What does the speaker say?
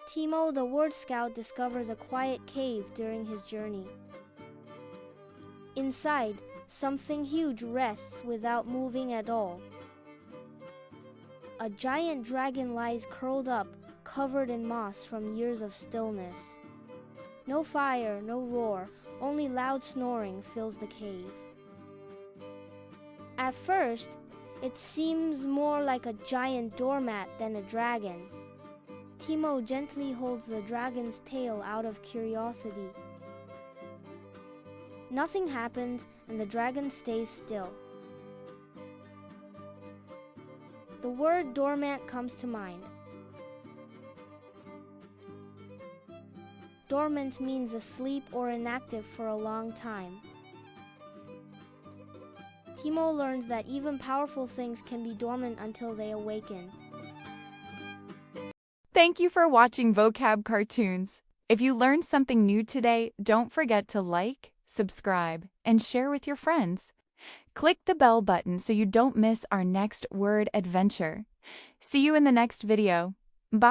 Timo, the word scout, discovers a quiet cave during his journey. Inside, something huge rests without moving at all. A giant dragon lies curled up, covered in moss from years of stillness. No fire, no roar, only loud snoring fills the cave. At first, it seems more like a giant doormat than a dragon. Timo gently holds the dragon's tail out of curiosity. Nothing happens, and the dragon stays still. The word dormant comes to mind. Dormant means asleep or inactive for a long time. Timo learns that even powerful things can be dormant until they awaken. Thank you for watching Vocab Cartoons. If you learned something new today, don't forget to like, subscribe, and share with your friends. Click the bell button so you don't miss our next word adventure. See you in the next video. Bye!